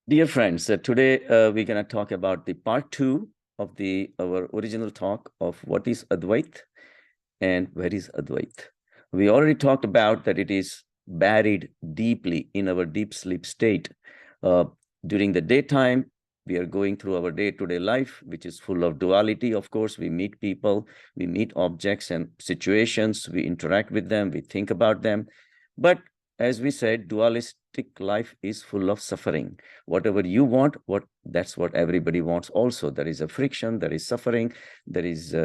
Dear friends, today we're going to talk about the part 2 of our original talk of what is Advait and where is Advait. We already talked about that it is buried deeply in our deep sleep state. During the daytime, we are going through our day-to-day life, which is full of duality. Of course, we meet people, we meet objects and situations, we interact with them, we think about them. But as we said, dualistic life is full of suffering. Whatever you want, that's what everybody wants also. There is a friction, there is suffering, there is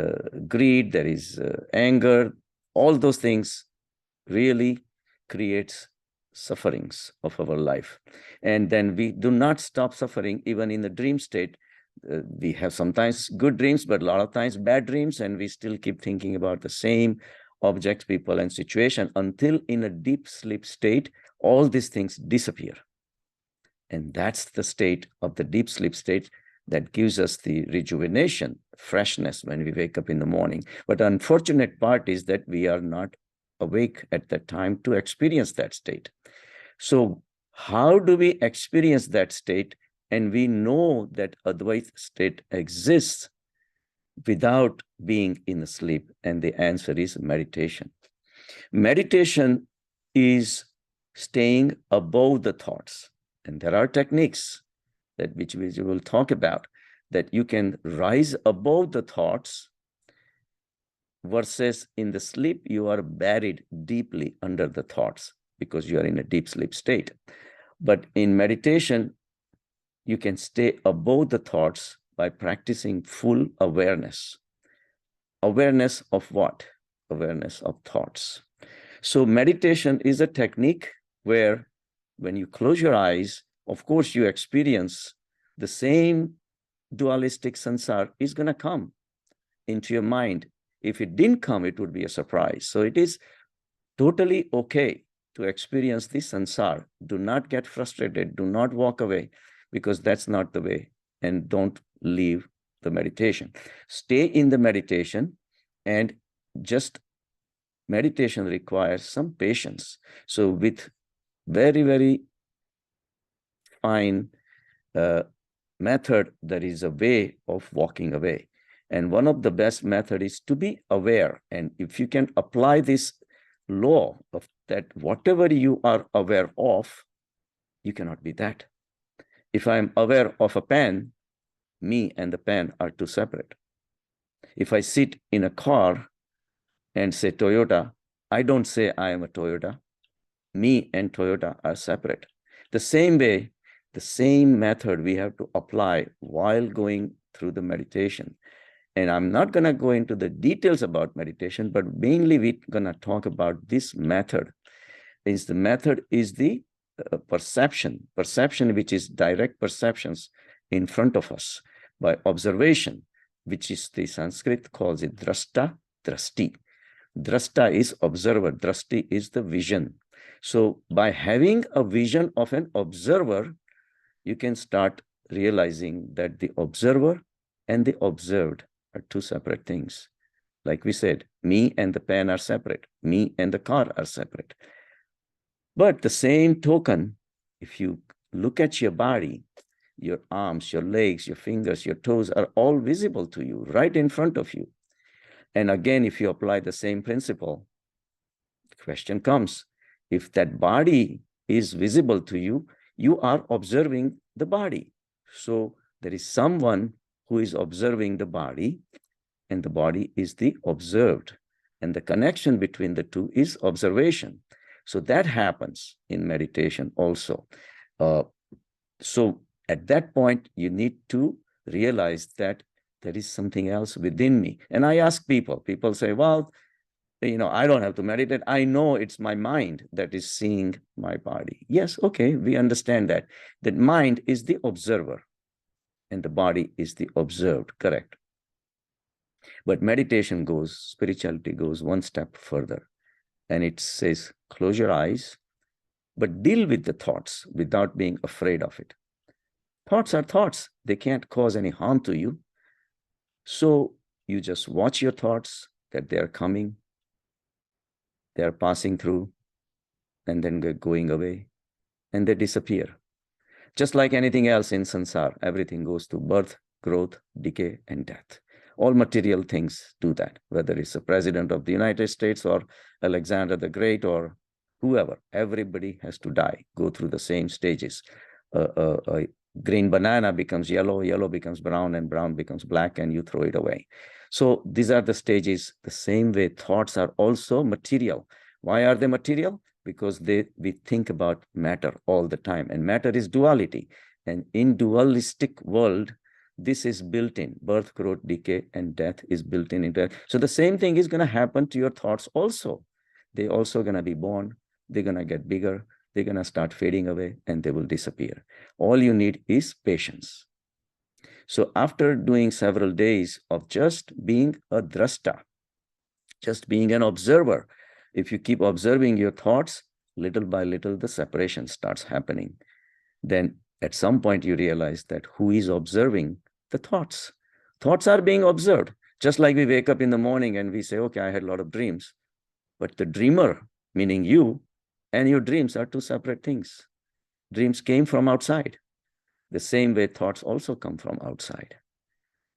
greed, there is anger. All those things really creates sufferings of our life. And then we do not stop suffering even in the dream state. We have sometimes good dreams, but a lot of times bad dreams, and we still keep thinking about the same objects, people, and situation until in a deep sleep state, all these things disappear. And that's the state of the deep sleep state that gives us the rejuvenation, freshness when we wake up in the morning. But the unfortunate part is that we are not awake at that time to experience that state. So how do we experience that state? And we know that Advait state exists without being in the sleep. And the answer is meditation. Meditation is staying above the thoughts. And there are techniques which we will talk about, that you can rise above the thoughts versus in the sleep, you are buried deeply under the thoughts because you are in a deep sleep state. But in meditation, you can stay above the thoughts by practicing full awareness. Awareness of what? Awareness of thoughts. So meditation is a technique where when you close your eyes, of course, you experience the same dualistic sansar is going to come into your mind. If it didn't come, it would be a surprise. So it is totally okay to experience this sansar. Do not get frustrated. Do not walk away, because that's not the way. And don't leave the meditation. Stay in the meditation, and just meditation requires some patience. So with very, very fine method, there is a way of walking away. And one of the best method is to be aware. And if you can apply this law of that, whatever you are aware of, you cannot be that. If I'm aware of a pen, me and the pen are two separate. If I sit in a car and say Toyota, I don't say I am a Toyota. Me and Toyota are separate. The same way, the same method we have to apply while going through the meditation. And I'm not going to go into the details about meditation, but mainly we're going to talk about this method. The method is the perception, which is direct perceptions in front of us by observation, which is the Sanskrit calls it drashta, drashti. Drashta is observer, drashti is the vision. So by having a vision of an observer, you can start realizing that the observer and the observed are two separate things. Like we said, me and the pen are separate. Me and the car are separate. But the same token, if you look at your body, your arms, your legs, your fingers, your toes are all visible to you right in front of you. And again, if you apply the same principle, the question comes, if that body is visible to you, you are observing the body. So there is someone who is observing the body, and the body is the observed. And the connection between the two is observation. So that happens in meditation also. So at that point, you need to realize that there is something else within me. And I ask people say, well, I don't have to meditate. I know it's my mind that is seeing my body. Yes, okay, we understand that. That mind is the observer and the body is the observed, correct? But meditation spirituality goes one step further. And it says, close your eyes, but deal with the thoughts without being afraid of it. Thoughts are thoughts. They can't cause any harm to you. So you just watch your thoughts, that they are coming, they are passing through, and then going away. and they disappear. Just like anything else in sansar, everything goes to birth, growth, decay, and death. All material things do that, whether it's the president of the United States or Alexander the Great or whoever. Everybody has to die, go through the same stages. A green banana becomes yellow, yellow becomes brown, and brown becomes black, and you throw it away. So these are the stages. The same way thoughts are also material. Why are they material? Because we think about matter all the time, and matter is duality. And in dualistic world, this is built in. Birth, growth, decay, and death is built in into it. So the same thing is going to happen to your thoughts also. They're also going to be born. They're going to get bigger. They're going to start fading away, and they will disappear. All you need is patience. So after doing several days of just being a drashta, just being an observer, if you keep observing your thoughts, little by little, the separation starts happening. Then at some point, you realize that who is observing the thoughts? Thoughts are being observed. Just like we wake up in the morning and we say, okay, I had a lot of dreams. But the dreamer, meaning you, and your dreams are two separate things. Dreams came from outside. The same way thoughts also come from outside.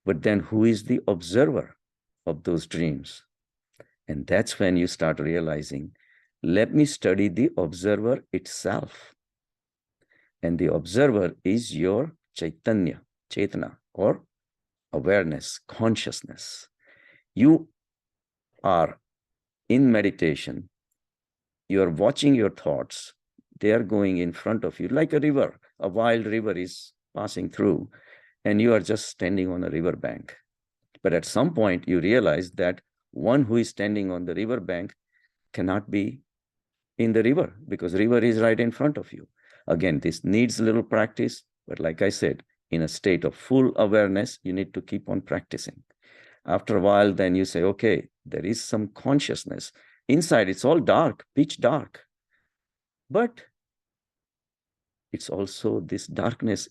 But then who is the observer of those dreams? And that's when you start realizing, let me study the observer itself. And the observer is your chaitanya, chetana, or awareness, consciousness. You are in meditation. You are watching your thoughts. They are going in front of you like a river. A wild river is passing through, and you are just standing on a river bank. But at some point, you realize that one who is standing on the river bank cannot be in the river because river is right in front of you. Again, this needs a little practice, but like I said, in a state of full awareness, you need to keep on practicing. After a while, then you say, okay, there is some consciousness. Inside, it's all dark, pitch dark. But it's also this darkness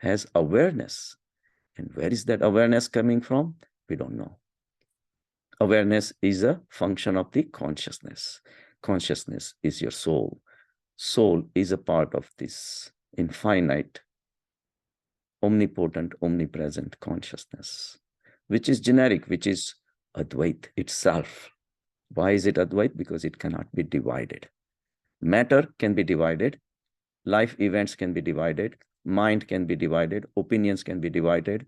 has awareness. And where is that awareness coming from? We don't know. Awareness is a function of the consciousness. Consciousness is your soul. Soul is a part of this infinite, omnipotent, omnipresent consciousness, which is generic, which is Advait itself. Why is it Advait? Because it cannot be divided. Matter can be divided. Life events can be divided. Mind can be divided. Opinions can be divided.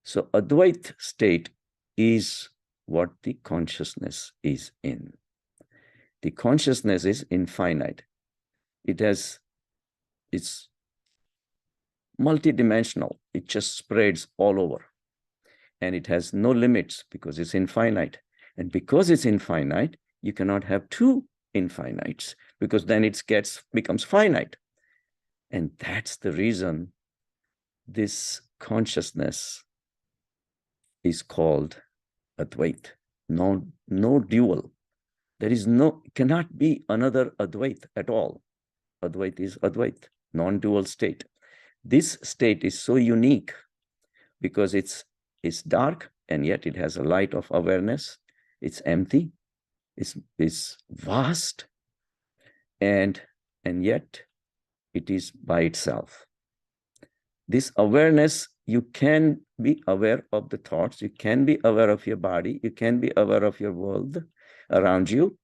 So Advait state is what the consciousness is in. The consciousness is infinite. It's multidimensional. It just spreads all over. And it has no limits because it's infinite. And because it's infinite, you cannot have two infinites because then it becomes finite. And that's the reason this consciousness is called Advait. No dual. There is cannot be another Advait at all. Advait is Advait, non-dual state. This state is so unique because it's dark and yet it has a light of awareness. It's empty. It's vast, and yet it is by itself. This awareness, you can be aware of the thoughts, you can be aware of your body, you can be aware of your world around you,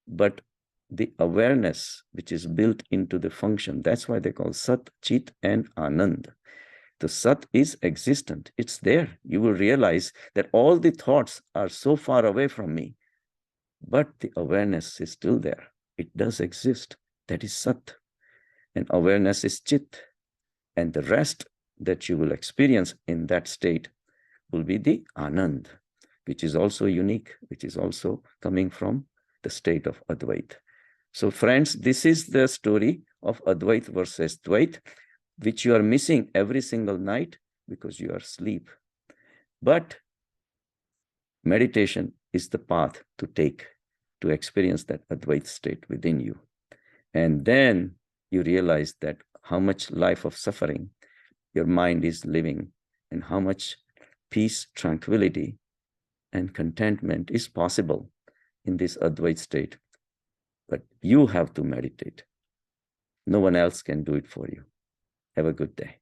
but the awareness which is built into the function, that's why they call Sat, Chit, and Anand. The Sat is existent. It's there. You will realize that all the thoughts are so far away from me, but the awareness is still there. It does exist. That is Sat. And awareness is Chit. And the rest that you will experience in that state will be the Anand, which is also unique, which is also coming from the state of Advait. So friends, this is the story of Advait versus Dvait, which you are missing every single night because you are asleep. But meditation is the path to take to experience that Advait state within you. And then you realize that how much life of suffering your mind is living and how much peace, tranquility, and contentment is possible in this Advait state. But you have to meditate. No one else can do it for you. Have a good day.